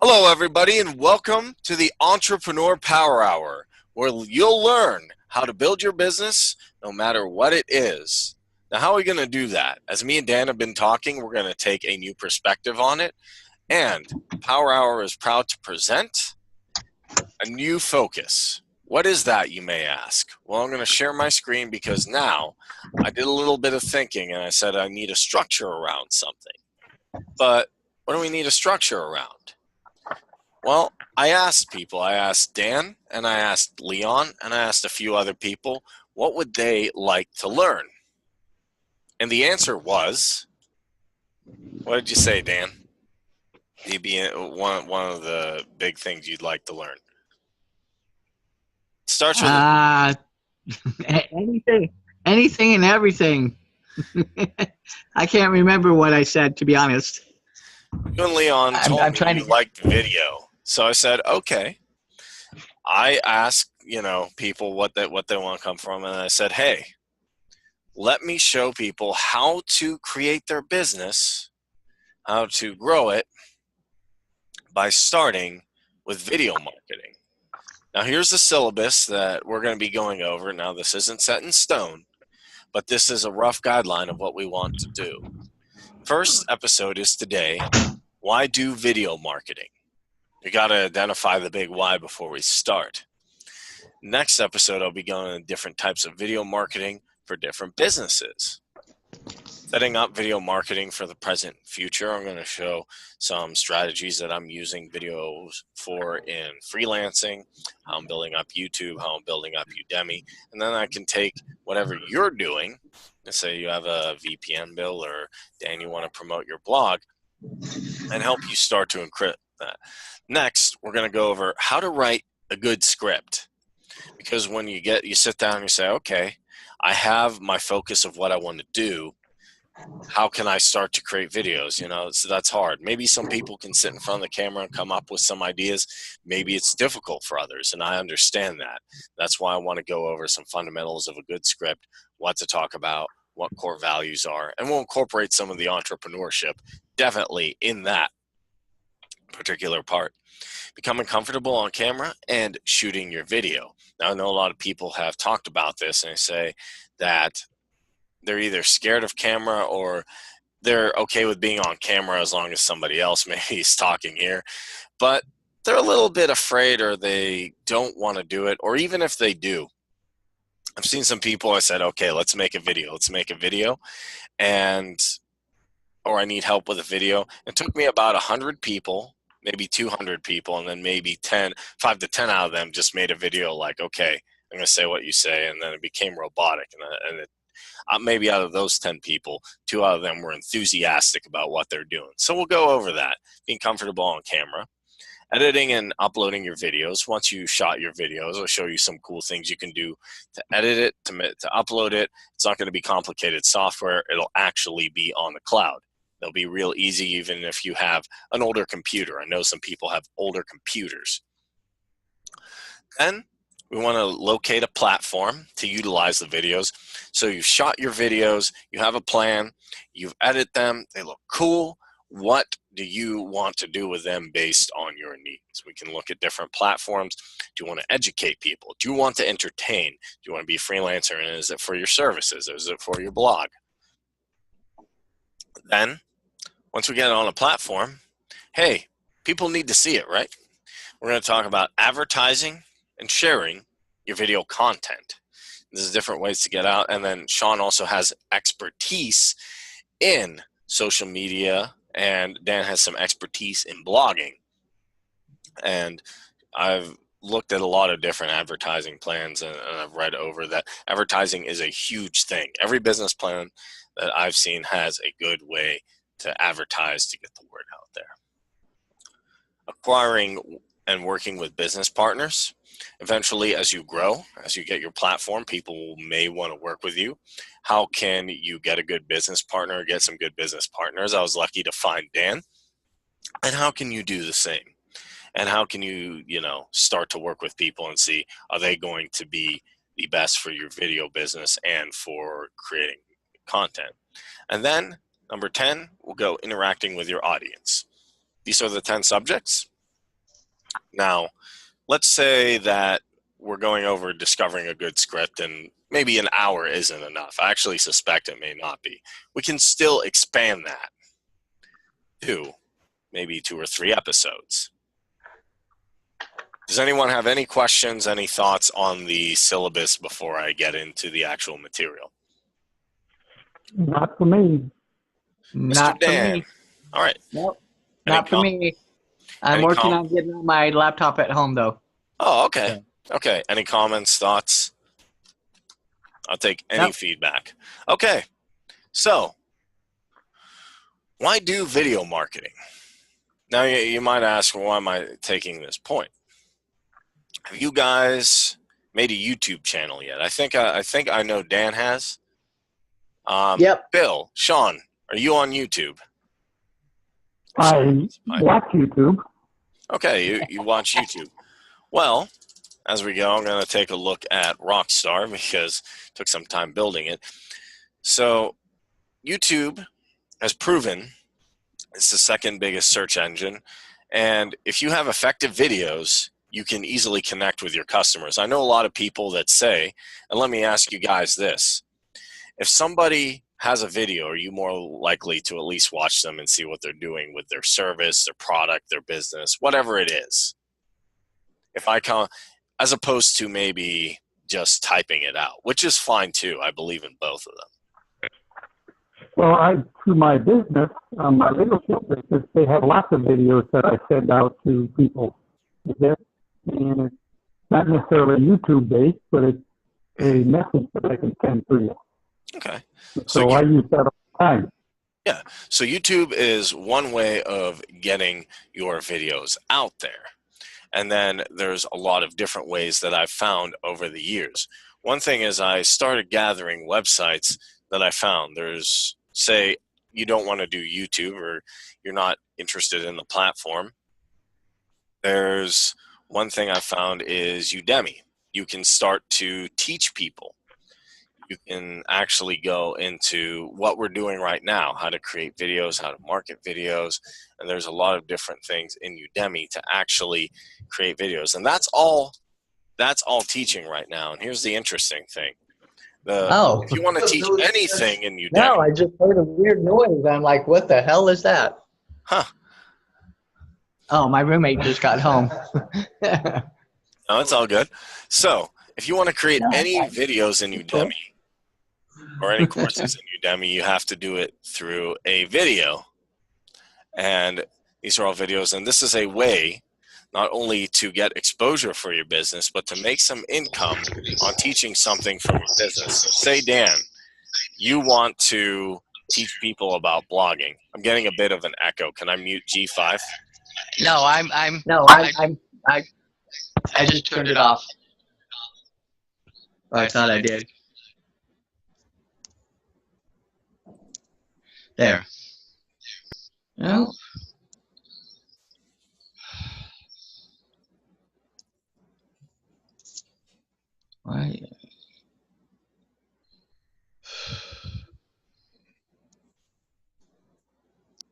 Hello, everybody, and welcome to the Entrepreneur Power Hour, where you'll learn how to build your business no matter what it is. Now, how are we going to do that? As me and Dan have been talking, we're going to take a new perspective on it, and Power Hour is proud to present a new focus. What is that, you may ask? Well, I'm going to share my screen because now I did a little bit of thinking, and I said I need a structure around something. But what do we need a structure around? Well, I asked people. I asked Dan, and I asked Leon, and I asked a few other people, what would they like to learn? And the answer was, what did you say, Dan? You'd be one of the big things you'd like to learn. It starts with anything and everything. I can't remember what I said, to be honest. you and Leon told me you liked video. So I said, okay. I asked, people what they want to come from, and I said, hey, let me show people how to create their business, how to grow it by starting with video marketing. Now, here's the syllabus that we're going to be going over. Now, this isn't set in stone, but this is a rough guideline of what we want to do. First episode is today, why do video marketing? You got to identify the big why before we start. Next episode, I'll be going into different types of video marketing for different businesses. Setting up video marketing for the present and future. I'm going to show some strategies that I'm using videos for in freelancing, how I'm building up YouTube, how I'm building up Udemy. And then I can take whatever you're doing, let's say you have a VPN bill or Dan, you want to promote your blog, and help you start to encrypt that. Next, we're going to go over how to write a good script. Because when you sit down and you say, okay, I have my focus of what I want to do. How can I start to create videos? So that's hard. Maybe some people can sit in front of the camera and come up with some ideas. Maybe it's difficult for others, and I understand that. That's why I want to go over some fundamentals of a good script, what to talk about, what core values are, and we'll incorporate some of the entrepreneurship definitely in that particular part. Becoming comfortable on camera and shooting your video. Now, I know a lot of people have talked about this and they say that they're either scared of camera or they're okay with being on camera as long as somebody else maybe is talking here, but they're a little bit afraid or they don't want to do it, or even if they do. I've seen some people, I said, okay, let's make a video, or I need help with a video. It took me about 100 people, maybe 200 people, and then maybe 5 to 10 out of them just made a video like, okay, I'm going to say what you say, and then it became robotic. Maybe out of those 10 people, 2 out of them were enthusiastic about what they're doing. So we'll go over that, being comfortable on camera. Editing and uploading your videos. Once you shot your videos, I'll show you some cool things you can do to edit it, to upload it. It's not going to be complicated software. It'll actually be on the cloud. They'll be real easy even if you have an older computer. I know some people have older computers. Then we want to locate a platform to utilize the videos. So you've shot your videos, you have a plan, you've edited them, they look cool. What do you want to do with them based on your needs? We can look at different platforms. Do you want to educate people? Do you want to entertain? Do you want to be a freelancer? And is it for your services? Or is it for your blog? Then, once we get it on a platform, hey, people need to see it, right? We're going to talk about advertising and sharing your video content. There's different ways to get out. And then Sean also has expertise in social media, and Dan has some expertise in blogging. And I've looked at a lot of different advertising plans, and I've read over that advertising is a huge thing. Every business plan that I've seen has a good way to advertise to get the word out there. Acquiring and working with business partners. Eventually, as you grow, as you get your platform, people may want to work with you. How can you get a good business partner, get some good business partners? I was lucky to find Dan. And how can you do the same? And how can you, start to work with people and see, are they going to be the best for your video business and for creating content? And then number 10, we'll go interacting with your audience. These are the 10 subjects. Now, let's say that we're going over discovering a good script and maybe an hour isn't enough. I actually suspect it may not be. We can still expand that to maybe 2 or 3 episodes. Does anyone have any questions, any thoughts on the syllabus before I get into the actual material? Not for me. Not for me. All right. Nope. Not for me. I'm working on getting on my laptop at home, though. Oh, okay. Okay. Any comments, thoughts? I'll take any feedback. Okay. So, why do video marketing? Now, you might ask, well, why am I taking this point? Have you guys made a YouTube channel yet? I think I know Dan has. Yep. Bill, Sean, are you on YouTube? I watch YouTube. Okay, you watch YouTube. Well, as we go, I'm going to take a look at Rockstar because it took some time building it. So, YouTube has proven it's the second biggest search engine. And if you have effective videos, you can easily connect with your customers. I know a lot of people that say, and let me ask you guys this. If somebody has a video, are you more likely to at least watch them and see what they're doing with their service, their product, their business, whatever it is? If I come, as opposed to maybe just typing it out, which is fine too. I believe in both of them. Well, through my business, my leadership business, they have lots of videos that I send out to people. And it's not necessarily YouTube based, but it's a message that I can send to you. Okay. So I use that all the time. Yeah. So YouTube is one way of getting your videos out there. And then there's a lot of different ways that I've found over the years. One thing is I started gathering websites that I found. There's, say, you don't want to do YouTube or you're not interested in the platform. There's one thing I found is Udemy. You can start to teach people. You can actually go into what we're doing right now, how to create videos, how to market videos, and there's a lot of different things in Udemy to actually create videos. And that's all teaching right now. And here's the interesting thing. If you want to teach anything in Udemy. No, I just heard a weird noise. I'm like, what the hell is that? Huh. Oh, my roommate just got home. No, it's all good. So if you want to create any videos in Udemy or any courses in Udemy, you have to do it through a video. And these are all videos. And this is a way not only to get exposure for your business, but to make some income on teaching something from your business. So say, Dan, you want to teach people about blogging. I'm getting a bit of an echo. Can I mute G5? No, I just turned it off. Oh, I thought I did. There. No. Why?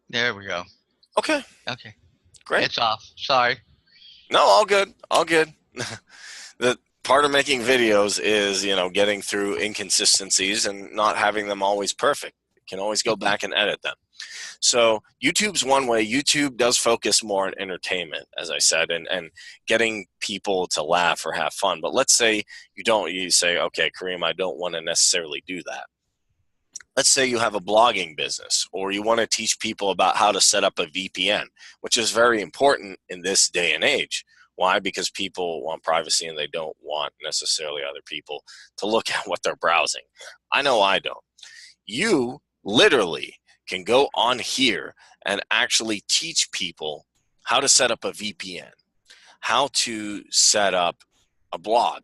There we go. Okay. Okay. Great. It's off. Sorry. No, all good. All good. The part of making videos is, getting through inconsistencies and not having them always perfect. You can always go back and edit them. So YouTube's one way. YouTube does focus more on entertainment, as I said, and getting people to laugh or have fun. But let's say you say, okay, Kareem, I don't want to necessarily do that. Let's say you have a blogging business or you want to teach people about how to set up a VPN, which is very important in this day and age. Why? Because people want privacy and they don't want necessarily other people to look at what they're browsing. I know I don't. You literally can go on here and actually teach people how to set up a VPN, how to set up a blog,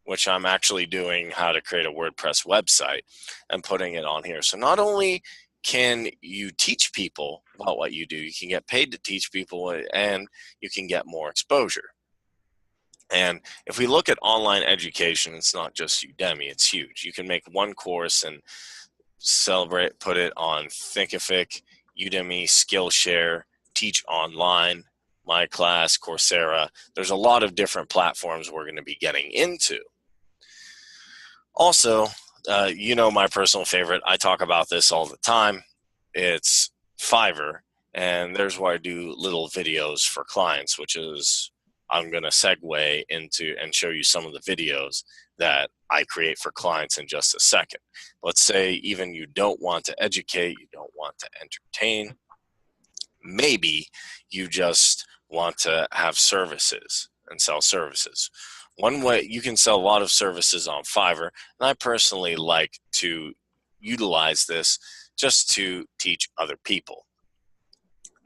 which I'm actually doing, how to create a WordPress website and putting it on here. So not only can you teach people about what you do, you can get paid to teach people and you can get more exposure. And if we look at online education, it's not just Udemy, it's huge. You can make one course and put it on Thinkific, Udemy, Skillshare, Teach Online, my class, Coursera. There's a lot of different platforms we're going to be getting into. Also, my personal favorite, I talk about this all the time. It's Fiverr, and there's where I do little videos for clients, which is I'm going to segue into and show you some of the videos that I create for clients in just a second. Let's say even you don't want to educate, you don't want to entertain. Maybe you just want to have services and sell services. One way you can sell a lot of services on Fiverr, and I personally like to utilize this just to teach other people.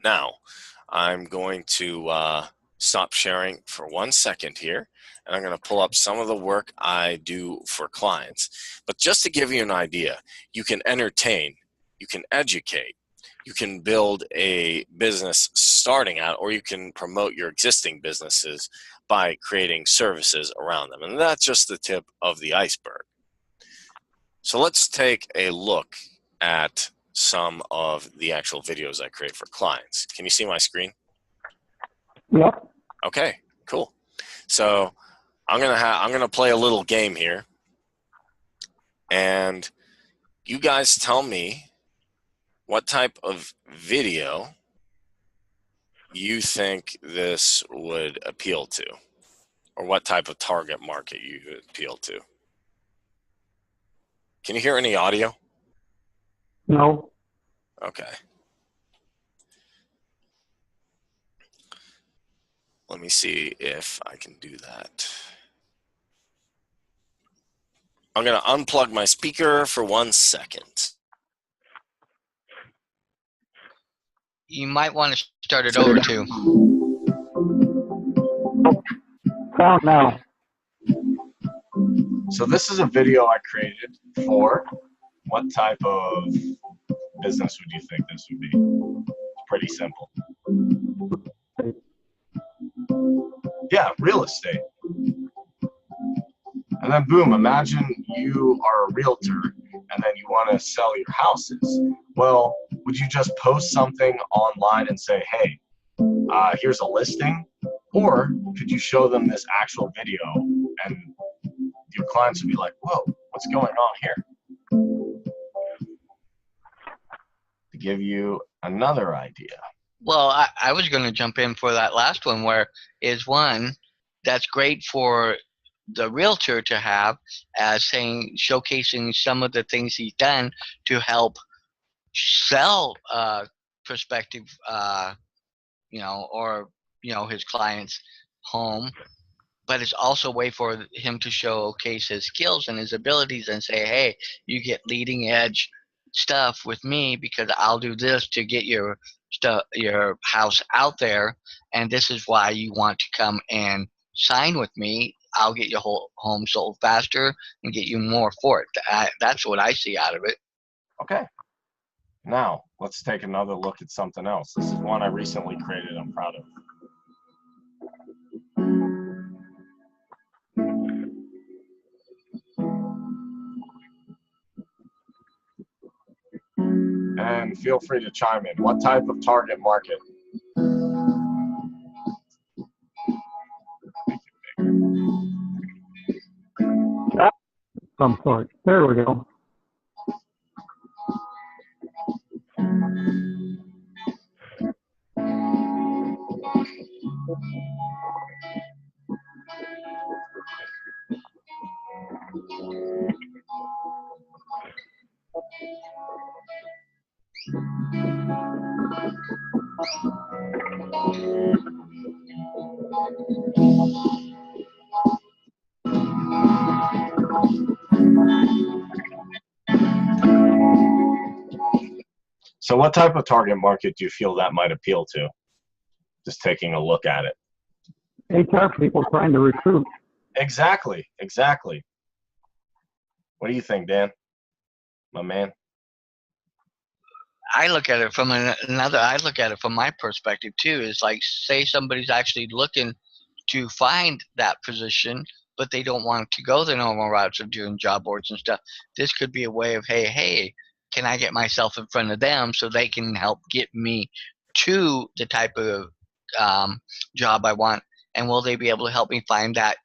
Now, I'm going to stop sharing for 1 second here, and I'm going to pull up some of the work I do for clients. But just to give you an idea, you can entertain, you can educate, you can build a business starting out, or you can promote your existing businesses by creating services around them. And that's just the tip of the iceberg. So let's take a look at some of the actual videos I create for clients. Can you see my screen? Yep. Okay, cool. So I'm gonna play a little game here, and you guys tell me what type of video you think this would appeal to, or what type of target market you would appeal to. Can you hear any audio? No. Okay. Let me see if I can do that. I'm going to unplug my speaker for 1 second. You might want to start it over too. Sound now. So this is a video I created for what type of business would you think this would be? It's pretty simple. Yeah, real estate. And then boom, imagine you are a realtor and then you want to sell your houses. Well, would you just post something online and say, hey, here's a listing? Or could you show them this actual video and your clients would be like, whoa, what's going on here? To give you another idea. Well, I was going to jump in for that last one, where is one that's great for the realtor to have as showcasing some of the things he's done to help sell prospective, his client's home. But it's also a way for him to showcase his skills and his abilities and say, hey, you get leading edge stuff with me because I'll do this to get your house out there, and this is why you want to come and sign with me. I'll get your whole home sold faster and get you more for it. That's what I see out of it. Okay. Now, let's take another look at something else. This is one I recently created I'm proud of. And feel free to chime in. What type of target market? Some sort. There we go. So what type of target market do you feel that might appeal to? Just taking a look at it. HR people trying to recruit. Exactly. What do you think, Dan? My man? I look at it from I look at it from my perspective too. Is like, say somebody's actually looking to find that position, but they don't want to go the normal routes of doing job boards and stuff. This could be a way of, hey, can I get myself in front of them so they can help get me to the type of job I want, and will they be able to help me find that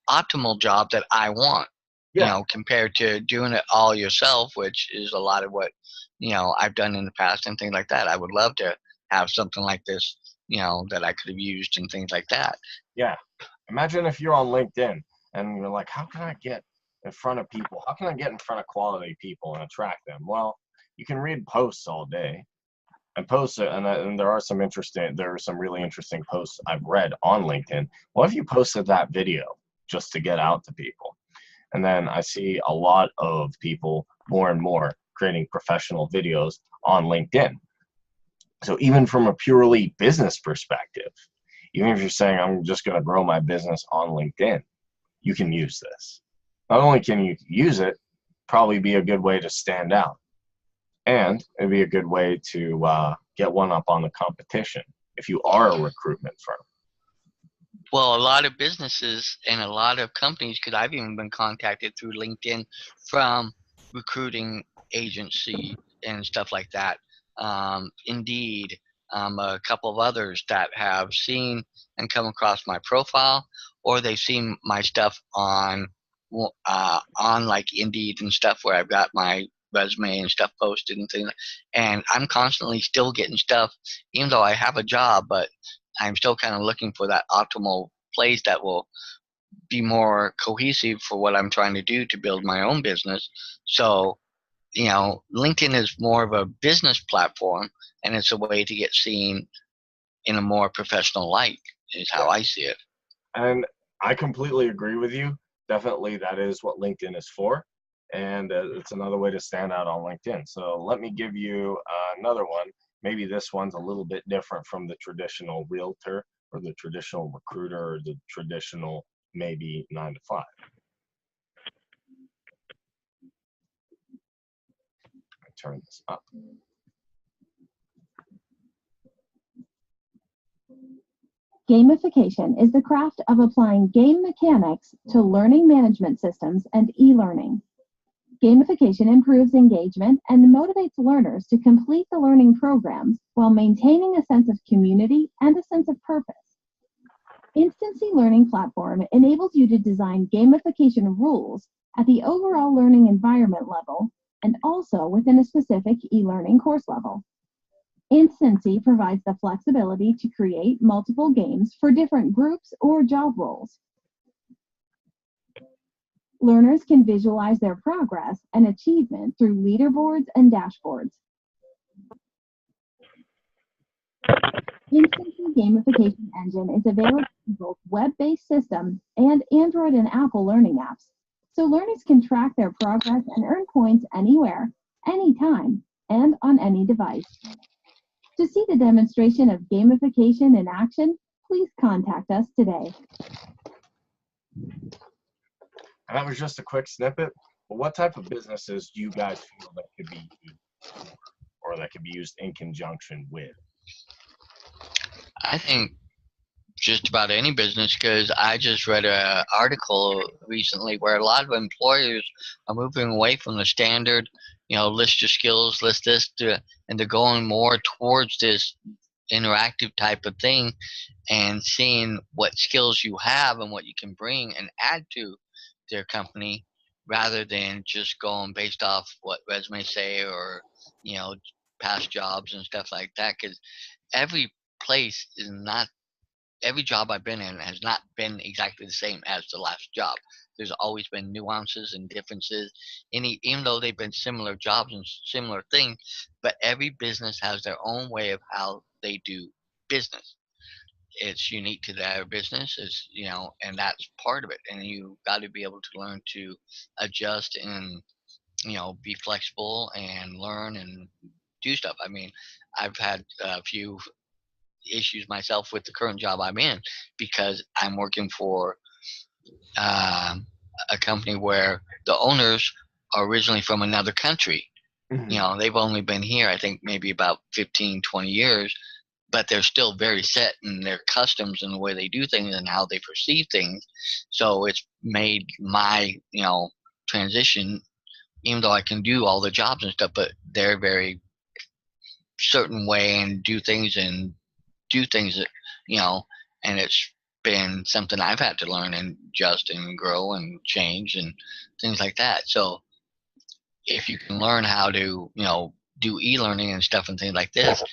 optimal job that I want? Yeah. You know, compared to doing it all yourself, which is a lot of what, you know, I've done in the past and things like that. I would love to have something like this, you know, that I could have used and things like that. Yeah. Imagine if you're on LinkedIn and you're like, how can I get in front of people? How can I get in front of quality people and attract them? Well, you can read posts all day and post it, and there are some really interesting posts I've read on LinkedIn. What if you posted that video just to get out to people? And then I see a lot of people more and more creating professional videos on LinkedIn. So even from a purely business perspective, even if you're saying I'm just going to grow my business on LinkedIn, you can use this. Not only can you use it, probably be a good way to stand out. And it'd be a good way to get one up on the competition if you are a recruitment firm. Well, a lot of businesses and a lot of companies, because I've even been contacted through LinkedIn from recruiting agency and stuff like that. Indeed, a couple of others that have seen and come across my profile, or they've seen my stuff on like Indeed and stuff where I've got my resume and stuff posted and things. And I'm constantly still getting stuff, even though I have a job, but I'm still kind of looking for that optimal place that will be more cohesive for what I'm trying to do to build my own business. So, you know, LinkedIn is more of a business platform, and it's a way to get seen in a more professional light, is how I see it. And I completely agree with you. Definitely that is what LinkedIn is for. And it's another way to stand out on LinkedIn. So let me give you another one. Maybe this one's a little bit different from the traditional realtor or the traditional recruiter or the traditional maybe 9 to 5. Turn this up. Gamification is the craft of applying game mechanics to learning management systems and e-learning. Gamification improves engagement and motivates learners to complete the learning programs while maintaining a sense of community and a sense of purpose. Instancy Learning Platform enables you to design gamification rules at the overall learning environment level and also within a specific e-learning course level. Instancy provides the flexibility to create multiple games for different groups or job roles. Learners can visualize their progress and achievement through leaderboards and dashboards. Instancy Gamification Engine is available in both web-based systems and Android and Apple learning apps, so learners can track their progress and earn points anywhere, anytime, and on any device. To see the demonstration of gamification in action, please contact us today. And that was just a quick snippet. But what type of businesses do you guys feel that could be used for, or that could be used in conjunction with? I think just about any business, because I just read an article recently where a lot of employers are moving away from the standard, you know, list your skills, list this, and they're going more towards this interactive type of thing and seeing what skills you have and what you can bring and add to their company, rather than just going based off what resumes say or, you know, past jobs and stuff like that. Because every place is not, every job I've been in has not been exactly the same as the last job. There's always been nuances and differences, even though they've been similar jobs and similar things, but every business has their own way of how they do business. It's unique to their business, is, you know, and that's part of it. And you got to be able to learn to adjust and, you know, be flexible and learn and do stuff. I mean, I've had a few issues myself with the current job I'm in, because I'm working for a company where the owners are originally from another country. You know, they've only been here, I think, maybe about 15, 20 years, but they're still very set in their customs and the way they do things and how they perceive things. So it's made my, you know, transition, even though I can do all the jobs and stuff, but they're very certain way and do things and do things that, and it's been something I've had to learn and adjust and grow and change and things like that. So if you can learn how to, do e-learning and stuff and things like this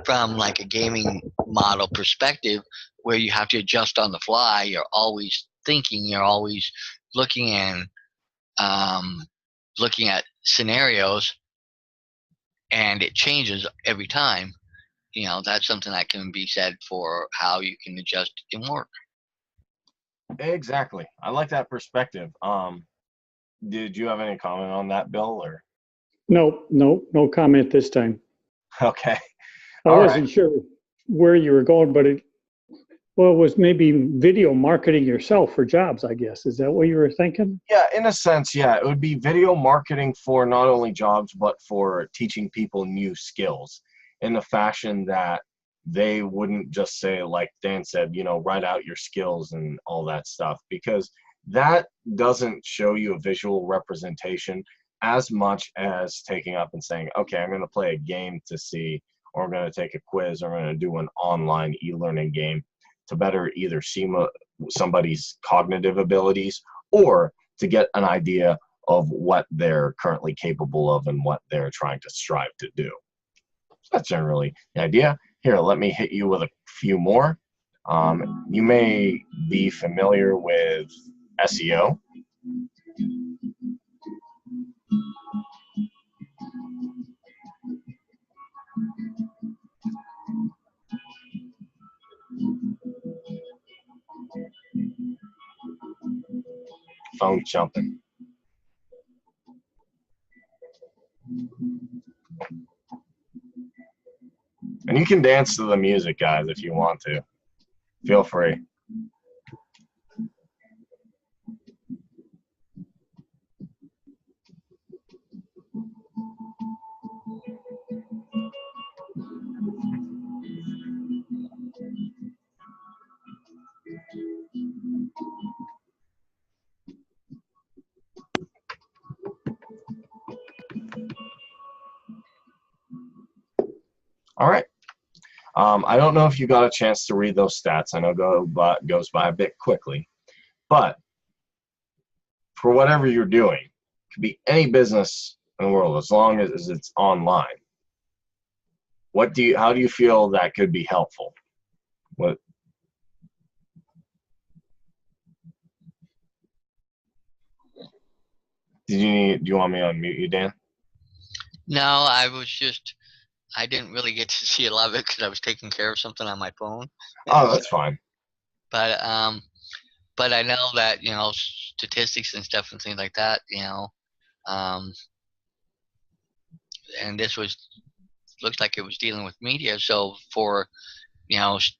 from like a gaming model perspective where you have to adjust on the fly, you're always thinking, you're always looking at scenarios, and it changes every time. That's something that can be said for how you can adjust in work. Exactly. I like that perspective. Did you have any comment on that, Bill? Or No comment this time. okay. I wasn't sure where you were going, but it was maybe video marketing yourself for jobs, I guess. Is that what you were thinking? Yeah, in a sense, yeah. It would be video marketing for not only jobs, but for teaching people new skills in the fashion that they wouldn't just say, like Dan said, write out your skills and all that stuff, because that doesn't show you a visual representation as much as taking up and saying, okay, I'm going to play a game to see, or I'm going to take a quiz, or I'm going to do an online e-learning game to better either see somebody's cognitive abilities or to get an idea of what they're currently capable of and what they're trying to strive to do. So that's generally the idea. Here, let me hit you with a few more. You may be familiar with SEO. Phone jumping. And you can dance to the music, guys, if you want to. Feel free. All right. I don't know if you got a chance to read those stats. I know it goes by a bit quickly. But for whatever you're doing, it could be any business in the world as long as it's online. How do you feel that could be helpful? What? Do you want me to unmute you, Dan? No, I didn't really get to see a lot of it because I was taking care of something on my phone. Oh, that's fine. But I know that, statistics and stuff and things like that, and this looks like it was dealing with media. So for, analytics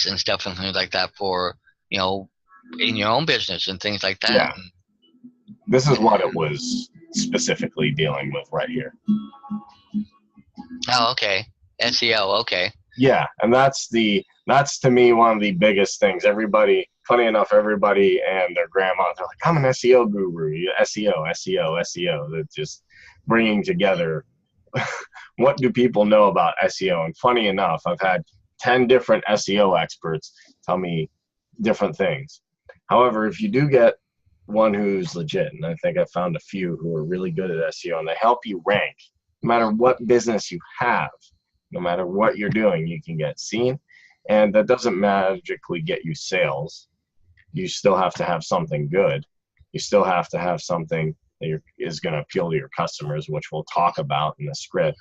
and stuff and things like that for, in your own business and things like that. Yeah. This is what it was specifically dealing with right here. Oh, okay. SEO, okay. Yeah, and that's to me one of the biggest things. Funny enough, everybody and their grandma, they're like, I'm an SEO guru. SEO. That's just bringing together what do people know about SEO. And funny enough, I've had 10 different SEO experts tell me different things. However, if you do get one who's legit, and I think I found a few who are really good at SEO, and they help you rank, no matter what business you have, no matter what you're doing, you can get seen. And that doesn't magically get you sales. You still have to have something good. You still have to have something that is going to appeal to your customers, which we'll talk about in the script.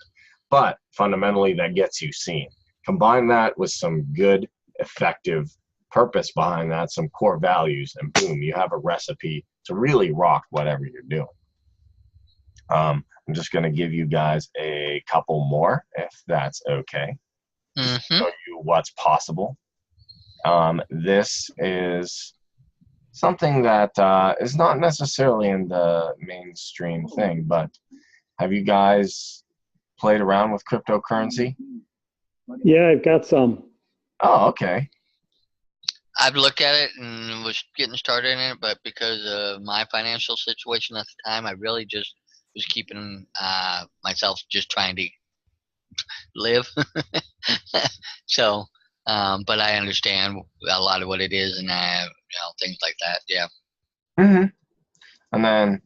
But fundamentally, that gets you seen. Combine that with some good, effective purpose behind that, some core values, and boom, you have a recipe to really rock whatever you're doing. I'm just going to give you guys a couple more, if that's okay. Just to show you what's possible. This is something that is not necessarily in the mainstream thing, but have you guys played around with cryptocurrency? Yeah, I've got some. Oh, okay. I've looked at it and was getting started in it, but because of my financial situation at the time, I really just was keeping myself just trying to live. So, but I understand a lot of what it is, and things like that. Yeah. Mm-hmm. And then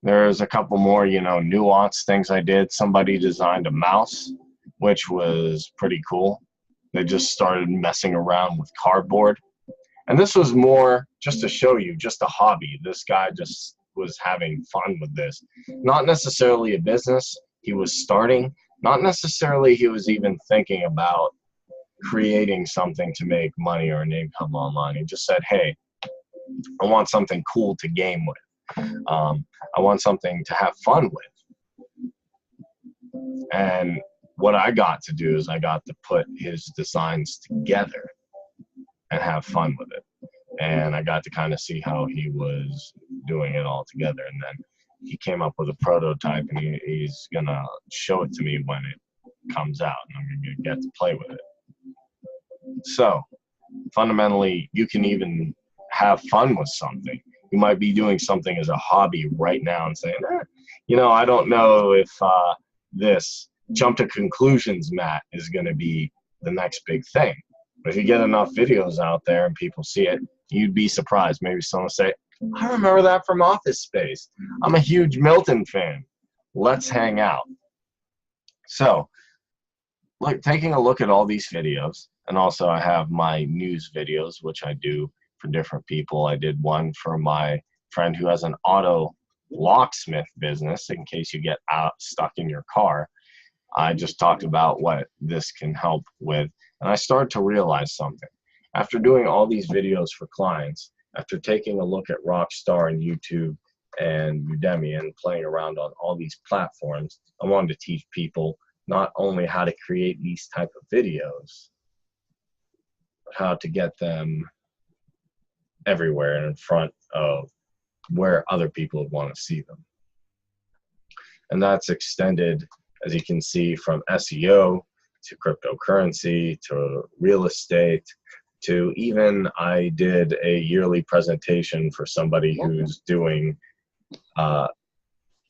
there's a couple more, nuanced things I did. Somebody designed a mouse, which was pretty cool. They just started messing around with cardboard. And this was more just to show you, just a hobby. This guy just was having fun with this. Not necessarily a business he was starting. Not necessarily he was even thinking about creating something to make money or an income online. He just said, hey, I want something cool to game with. I want something to have fun with. And what I got to do is I got to put his designs together and have fun with it. And I got to kind of see how he was doing it all together. And then he came up with a prototype, and he's going to show it to me when it comes out, and I'm going to get to play with it. So fundamentally, you can even have fun with something. You might be doing something as a hobby right now and saying, I don't know if this jump to conclusions mat is going to be the next big thing. But if you get enough videos out there and people see it, you'd be surprised. Maybe someone will say, I remember that from Office Space. I'm a huge Milton fan. Let's hang out. So, taking a look at all these videos, and also I have my news videos, which I do for different people. I did one for my friend who has an auto locksmith business in case you get stuck in your car. I just talked about what this can help with, and I started to realize something. After doing all these videos for clients, after taking a look at Rockstar and YouTube and Udemy and playing around on all these platforms, I wanted to teach people not only how to create these type of videos, but how to get them everywhere and in front of where other people would want to see them. And that's extended, as you can see, from SEO to cryptocurrency to real estate to even I did a yearly presentation for somebody who's doing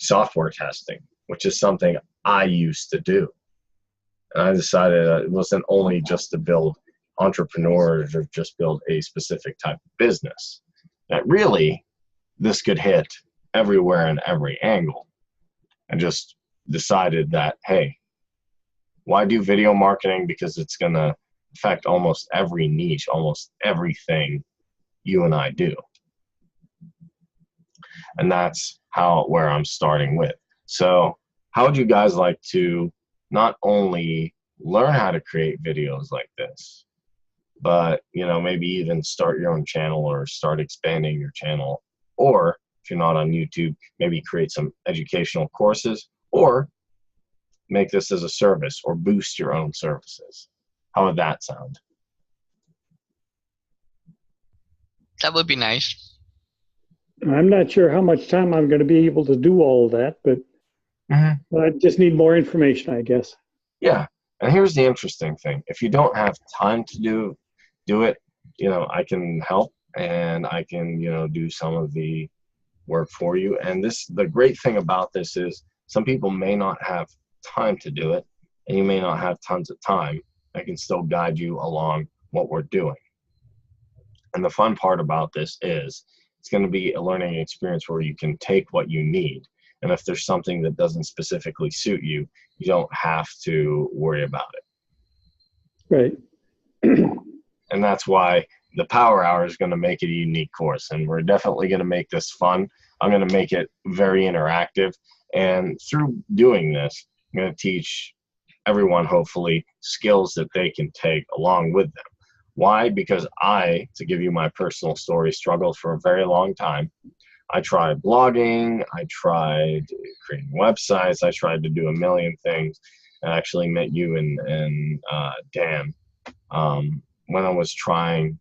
software testing, which is something I used to do. And I decided it wasn't only just to build entrepreneurs or just build a specific type of business, that really this could hit everywhere and every angle. And just decided that, hey, why do video marketing? Because it's going to affect almost every niche, almost everything you and I do. And that's where I'm starting with. So how would you guys like to not only learn how to create videos like this, but maybe even start your own channel or start expanding your channel, or if you're not on YouTube, maybe create some educational courses, or make this as a service or boost your own services? How would that sound? That would be nice. I'm not sure how much time I'm going to be able to do all of that, but I just need more information, I guess. Yeah. And here's the interesting thing. If you don't have time to do it, I can help, and I can, do some of the work for you. And the great thing about this is some people may not have time to do it, and you may not have tons of time. I can still guide you along what we're doing. And the fun part about this is it's going to be a learning experience where you can take what you need. And if there's something that doesn't specifically suit you, you don't have to worry about it. Right. And that's why the Power Hour is going to make it a unique course. And we're definitely going to make this fun. I'm going to make it very interactive. And through doing this, I'm going to teach everyone, hopefully, skills that they can take along with them. Why? Because to give you my personal story, struggled for a very long time. I tried blogging, I tried creating websites, I tried to do a million things. I actually met you and Dan when I was trying,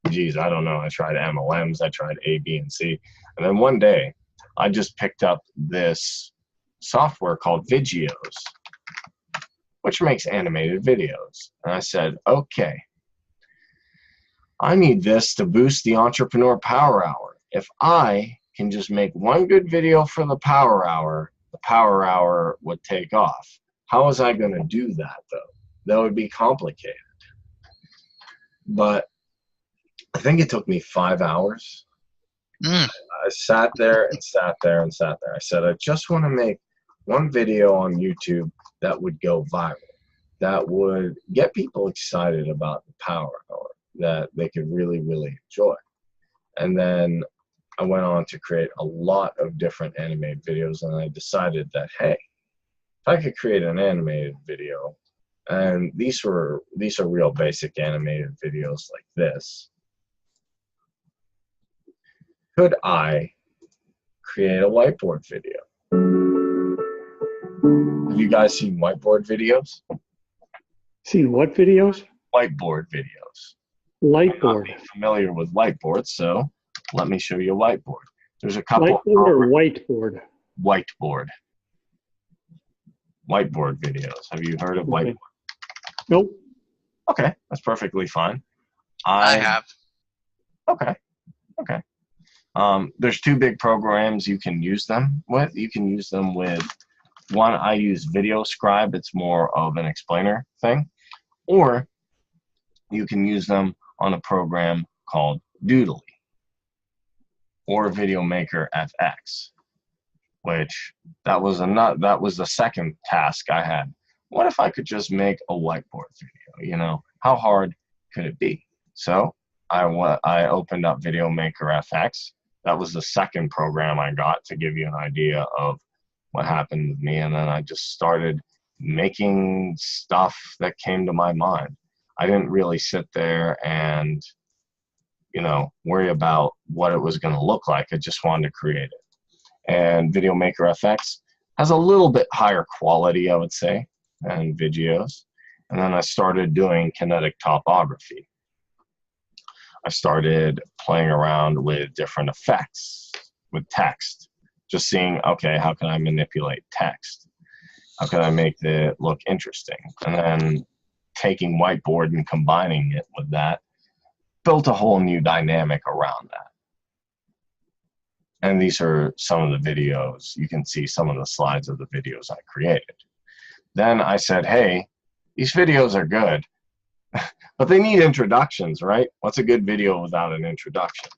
I tried MLMs, I tried A, B, and C. And then one day, I just picked up this software called Videos, which makes animated videos. And I said, okay, I need this to boost the Entrepreneur Power Hour. If I can just make one good video for the Power Hour would take off. How was I going to do that, though? That would be complicated. But I think it took me 5 hours. I sat there and sat there and sat there. I said, I just want to make one video on YouTube that would go viral, that would get people excited about the power hour, that they could really, really enjoy. And then I went on to create a lot of different animated videos, and I decided that, hey, if I could create an animated video, and these are real basic animated videos like this, could I create a whiteboard video? Have you guys seen whiteboard videos? Seen what videos? Whiteboard videos. Whiteboard. I'm not familiar with whiteboards, so let me show you a whiteboard. There's a couple. Whiteboard or whiteboard? Whiteboard. Whiteboard videos. Have you heard of whiteboard? Nope. Okay, that's perfectly fine. I have. Okay. Okay. There's two big programs you can use them with. You can use them with one. I use Video Scribe. It's more of an explainer thing. Or you can use them on a program called Doodly or Video Maker FX, which that was the second task I had. What if I could just make a whiteboard video? You know, how hard could it be? So I opened up Video Maker FX. That was the second program I got to give you an idea of what happened with me. And then I just started making stuff that came to my mind. I didn't really sit there and, you know, worry about what it was going to look like. I just wanted to create it. And Video Maker FX has a little bit higher quality, I would say, than videos. And then I started doing kinetic topography. I started playing around with different effects with text, just seeing, okay, how can I manipulate text? How can I make it look interesting? And then taking whiteboard and combining it with that, built a whole new dynamic around that. And these are some of the videos. You can see some of the slides of the videos I created. Then I said, hey, these videos are good, but they need introductions, right? What's a good video without an introduction?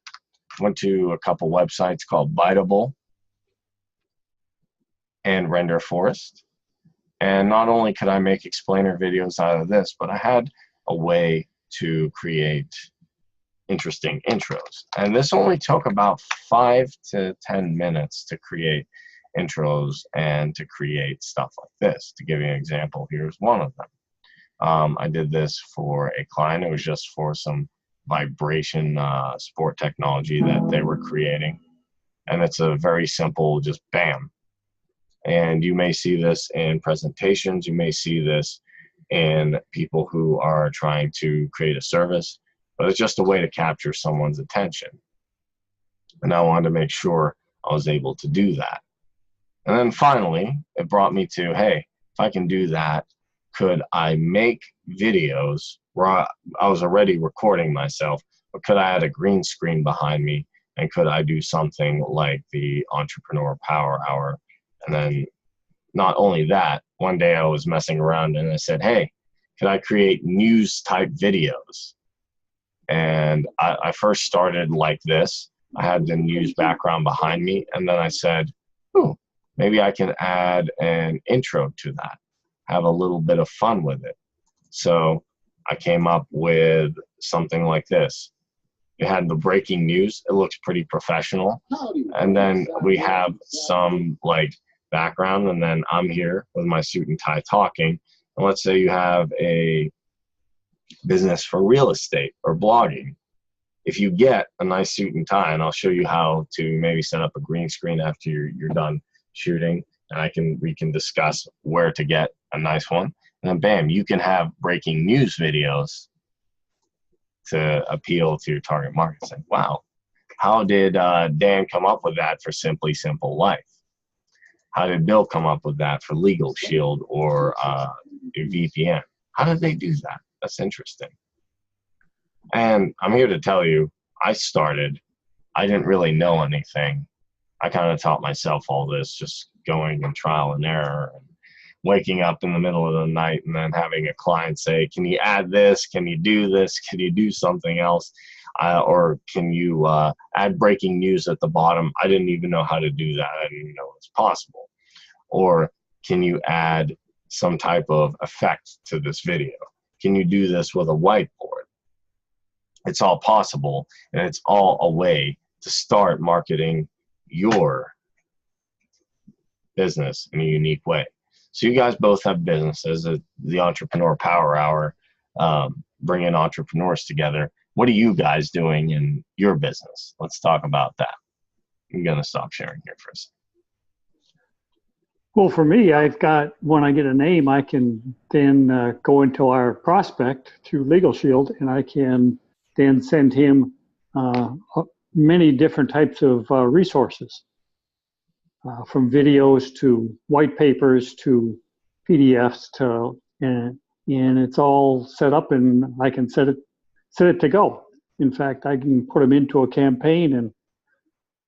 Went to a couple websites called Biteable and Render Forest. And not only could I make explainer videos out of this, but I had a way to create interesting intros. And this only took about 5 to 10 minutes to create intros and to create stuff like this. To give you an example, here's one of them. I did this for a client. It was just for some vibration sport technology that they were creating. And it's a very simple, just bam. And you may see this in presentations. You may see this in people who are trying to create a service, but it's just a way to capture someone's attention. And I wanted to make sure I was able to do that. And then finally, it brought me to, hey, if I can do that, could I make videos where I was already recording myself, but could I add a green screen behind me, and could I do something like the Entrepreneur Power Hour? And then not only that, one day I was messing around and I said, hey, could I create news type videos? And I first started like this. I had the news background behind me, and then I said, ooh, maybe I can add an intro to that, have a little bit of fun with it. So I came up with something like this. It had the breaking news. It looks pretty professional. And then we have some like background, and then I'm here with my suit and tie talking. And let's say you have a business for real estate or blogging. If you get a nice suit and tie, and I'll show you how to maybe set up a green screen after you're done shooting, and we can discuss where to get a nice one. And then bam, you can have breaking news videos to appeal to your target market. Say, wow, how did Dan come up with that for Simply Simple Life? How did Bill come up with that for Legal Shield or VPN? How did they do that? That's interesting. And I'm here to tell you, I didn't really know anything. I kind of taught myself all this, just going and trial and error. waking up in the middle of the night and then having a client say, can you add this? Can you do this? Can you do something else? Or can you add breaking news at the bottom? I didn't even know how to do that. I didn't even know it's possible. Or can you add some type of effect to this video? Can you do this with a whiteboard? It's all possible, and it's all a way to start marketing your business in a unique way. So you guys both have businesses, the Entrepreneur Power Hour, bringing entrepreneurs together. What are you guys doing in your business? Let's talk about that. I'm going to stop sharing here for a second. Well, for me, I've got, when I get a name, I can then go into our prospect through Legal Shield, and I can then send him many different types of resources, from videos to white papers to PDFs and it's all set up, and I can set it to go. In fact, I can put them into a campaign, and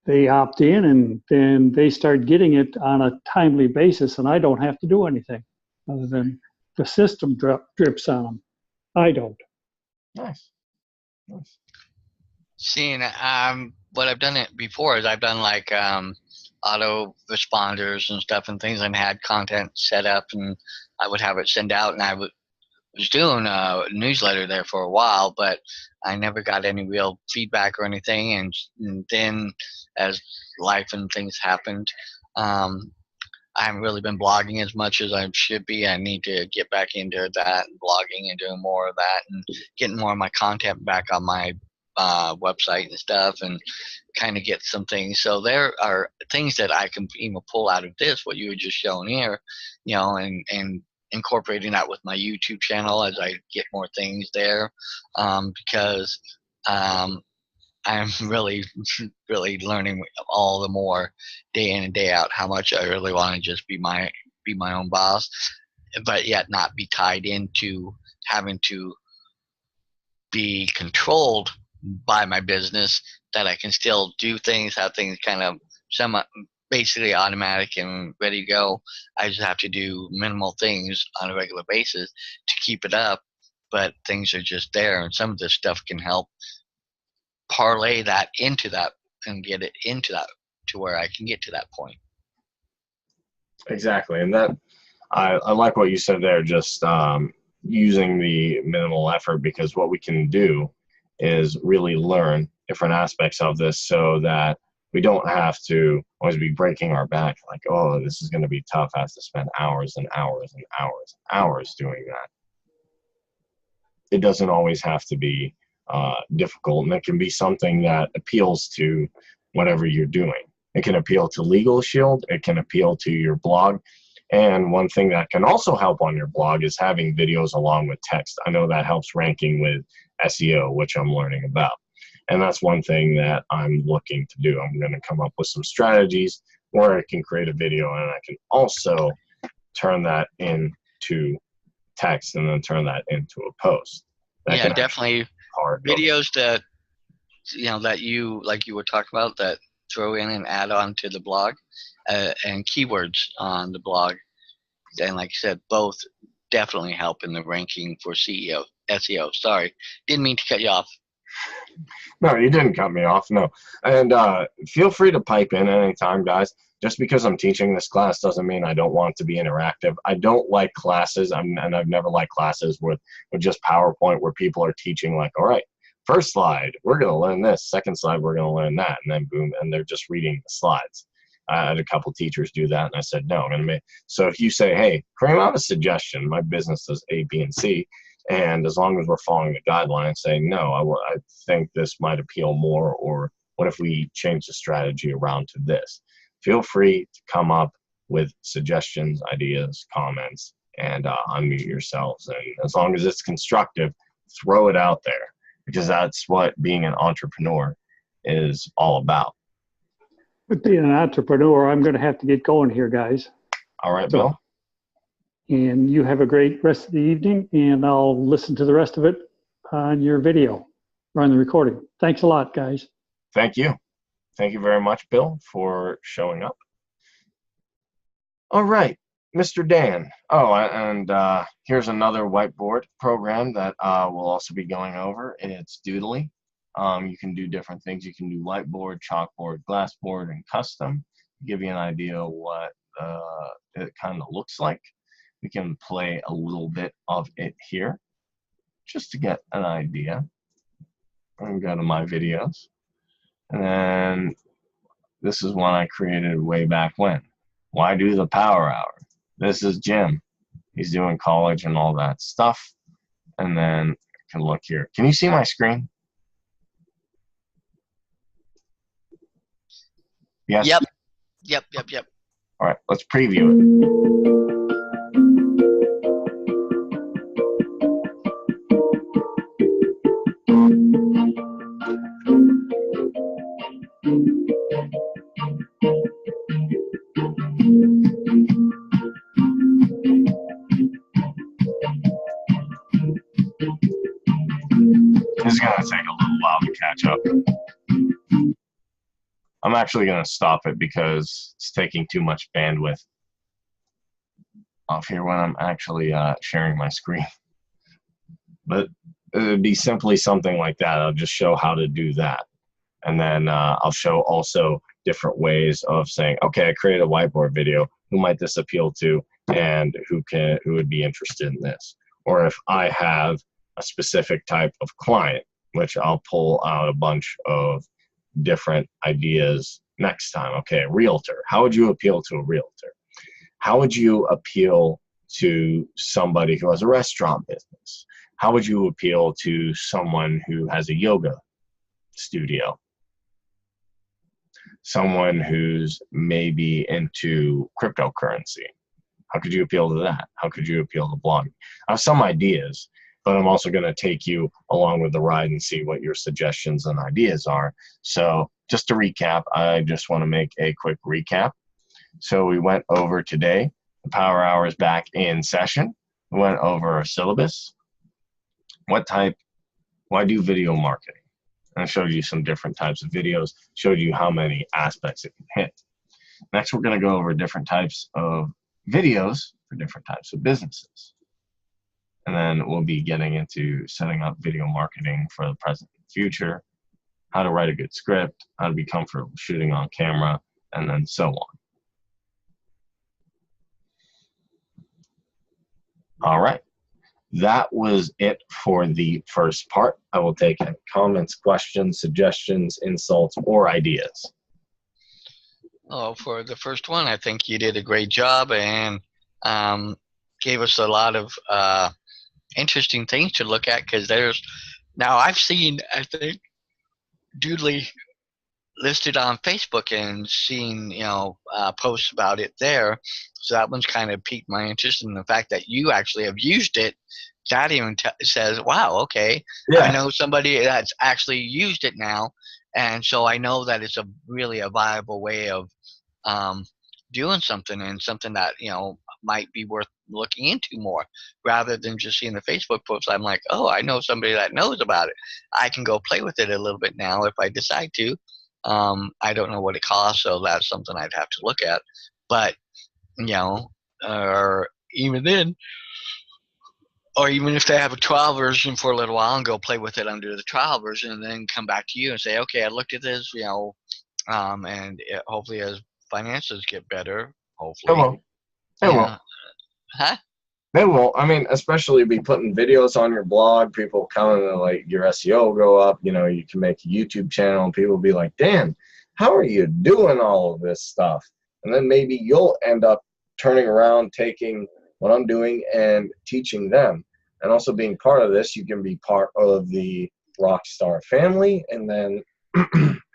they opt in, and then they start getting it on a timely basis, and I don't have to do anything other than the system drips on them. I don't. Nice. Nice. Seeing what I've done it before is I've done like auto responders and stuff and things, and had content set up, and I would have it send out, and I was doing a newsletter there for a while, but I never got any real feedback or anything. And then as life and things happened, I haven't really been blogging as much as I should be. I need to get back into that, blogging and doing more of that, and getting more of my content back on my website and stuff, and kind of get some things. So there are things that I can even pull out of this, what you were just showing here, you know, and incorporating that with my YouTube channel as I get more things there, because I'm really learning all the more day in and day out how much I really want to just be my own boss, but yet not be tied into having to be controlled by my business, that I can still do things, have things kind of basically automatic and ready to go. I just have to do minimal things on a regular basis to keep it up, but things are just there, and some of this stuff can help parlay that into that and get it into that to where I can get to that point. Exactly. And that I like what you said there, just using the minimal effort, because what we can do is really learn different aspects of this so that we don't have to always be breaking our back like, oh, this is going to be tough. I have to spend hours and hours and hours and hours doing that. It doesn't always have to be difficult, and it can be something that appeals to whatever you're doing. It can appeal to Legal Shield. It can appeal to your blog. And one thing that can also help on your blog is having videos along with text. I know that helps ranking with SEO, which I'm learning about. And that's one thing that I'm looking to do. I'm going to come up with some strategies where I can create a video, and I can also turn that into text and then turn that into a post. Yeah, definitely. Videos that, you know, that you, like you were talking about, that throw in and add on to the blog, and keywords on the blog. And like I said, both definitely help in the ranking for SEO. Sorry, didn't mean to cut you off. No, you didn't cut me off, no. And feel free to pipe in anytime, guys. Just because I'm teaching this class doesn't mean I don't want to be interactive. I don't like classes, and I've never liked classes with just PowerPoint where people are teaching like, all right, first slide, we're going to learn this. Second slide, we're going to learn that. And then boom, and they're just reading the slides. I had a couple teachers do that, and I said, no, I'm going to make. So if you say, hey, Kareem, I have a suggestion. My business does A, B, and C. And as long as we're following the guidelines, saying, no, I think this might appeal more, or what if we change the strategy around to this? Feel free to come up with suggestions, ideas, comments, and unmute yourselves. And as long as it's constructive, throw it out there, because that's what being an entrepreneur is all about. With being an entrepreneur, I'm going to have to get going here, guys. All right, Bill. And you have a great rest of the evening, and I'll listen to the rest of it on your video or on the recording. Thanks a lot, guys. Thank you. Thank you very much, Bill, for showing up. All right. Mr. Dan. Oh, and here's another whiteboard program that we'll also be going over. It's Doodly. You can do different things. You can do whiteboard, chalkboard, glassboard, and custom. Give you an idea of what it kind of looks like. We can play a little bit of it here just to get an idea. I'm going to go to my videos. And then this is one I created way back when. Why do the power hour? This is Jim. He's doing college and all that stuff. And then I can look here. Can you see my screen? Yes. Yep. All right, let's preview it. This is going to take a little while to catch up. I'm actually going to stop it because it's taking too much bandwidth off here when I'm actually sharing my screen. But it would be simply something like that. I'll just show how to do that. And then I'll show also different ways of saying, okay, I created a whiteboard video. Who might this appeal to, and who would be interested in this? Or if I have a specific type of client, which I'll pull out a bunch of different ideas next time. Okay, realtor. How would you appeal to a realtor? How would you appeal to somebody who has a restaurant business? How would you appeal to someone who has a yoga studio? Someone who's maybe into cryptocurrency. How could you appeal to that? How could you appeal to blogging? I have some ideas, but I'm also going to take you along with the ride and see what your suggestions and ideas are. So just to recap, I just want to make a quick recap. So we went over today, the Power Hour is back in session. We went over our syllabus. Why do video marketing? And I showed you some different types of videos, showed you how many aspects it can hit. Next, we're going to go over different types of videos for different types of businesses. And then we'll be getting into setting up video marketing for the present and future, how to write a good script, how to be comfortable shooting on camera, and then so on. All right. That was it for the first part. I will take any comments, questions, suggestions, insults, or ideas. Oh, for the first one, I think you did a great job and gave us a lot of interesting things to look at, because now I've seen, I think, Doodly listed on Facebook and seen, posts about it there. So that one's kind of piqued my interest, in the fact that you actually have used it. That even says, wow, okay. Yeah. I know somebody that's actually used it now. And so I know that it's really a viable way of doing something, and something that, might be worth looking into more, rather than just seeing the Facebook posts. I'm like, oh, I know somebody that knows about it. I can go play with it a little bit now if I decide to. I don't know what it costs, so that's something I'd have to look at. But, or even then, or even if they have a trial version for a little while and go play with it under the trial version, and then come back to you and say, okay, I looked at this, and hopefully as finances get better, hopefully. They will. Huh? They will. I mean, especially be putting videos on your blog. People coming to, like, your SEO will go up. You can make a YouTube channel, and people will be like, Dan, how are you doing all of this stuff? And then maybe you'll end up turning around, taking what I'm doing and teaching them. And also being part of this, you can be part of the Rockstar family. And then,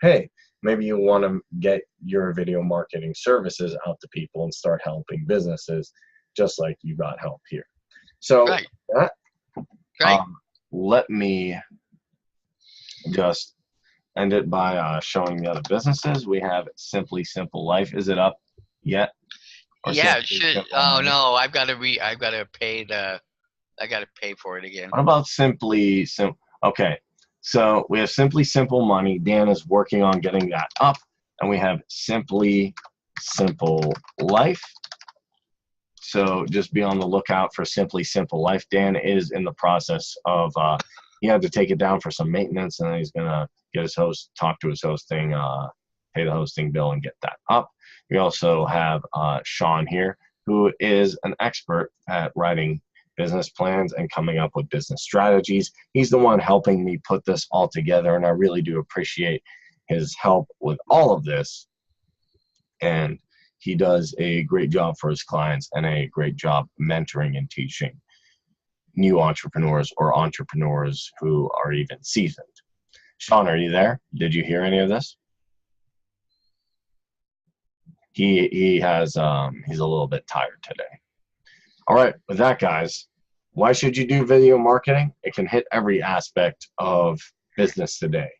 hey, maybe you want to get your video marketing services out to people and start helping businesses, just like you got help here. So let me just end it by showing the other businesses. We have Simply Simple Life. Is it up yet? Yeah, it should. Oh no, I've got to pay for it again. What about Simply Simple? Okay, so we have Simply Simple Money. Dan is working on getting that up, and we have Simply Simple Life. So just be on the lookout for Simply Simple Life. Dan is in the process of, he had to take it down for some maintenance, and then he's going to get his host, talk to his hosting, pay the hosting bill and get that up. We also have Sean here, who is an expert at writing business plans and coming up with business strategies. He's the one helping me put this all together, and I really do appreciate his help with all of this. And he does a great job for his clients and a great job mentoring and teaching new entrepreneurs or entrepreneurs who are even seasoned. Sean, are you there? Did you hear any of this? He has he's a little bit tired today. All right, with that, guys, why should you do video marketing? It can hit every aspect of business today.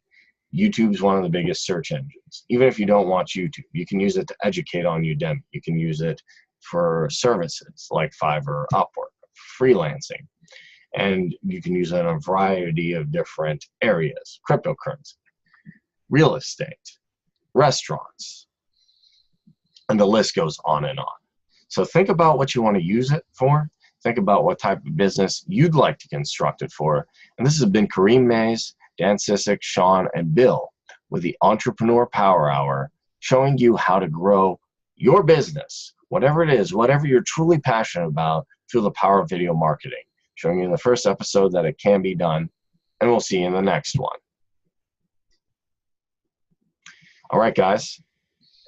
YouTube's one of the biggest search engines. Even if you don't watch YouTube, you can use it to educate on Udemy. You can use it for services like Fiverr, Upwork, freelancing. And you can use it in a variety of different areas: cryptocurrency, real estate, restaurants, and the list goes on and on. So think about what you want to use it for. Think about what type of business you'd like to construct it for. And this has been Kareem Mays, Dan Sissick, Sean, and Bill with the Entrepreneur Power Hour, showing you how to grow your business, whatever it is, whatever you're truly passionate about, through the power of video marketing. Showing you in the first episode that it can be done, and we'll see you in the next one. All right, guys,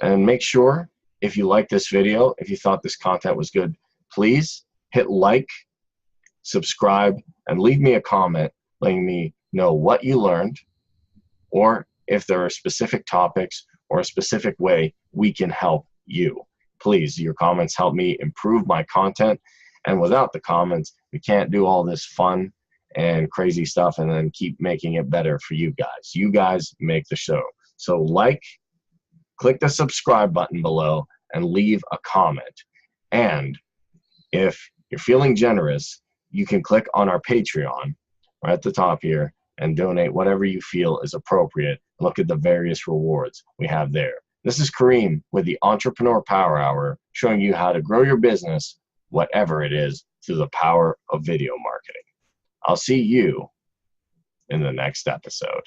and make sure, if you like this video, if you thought this content was good, please hit like, subscribe, and leave me a comment letting me know what you learned, or if there are specific topics or a specific way we can help you. Please, your comments help me improve my content, and without the comments, we can't do all this fun and crazy stuff and then keep making it better for you guys. You guys make the show. So like, click the subscribe button below, and leave a comment. And if you're feeling generous, you can click on our Patreon right at the top here and donate whatever you feel is appropriate. Look at the various rewards we have there. This is Kareem with the Entrepreneur Power Hour, showing you how to grow your business, whatever it is, through the power of video marketing. I'll see you in the next episode.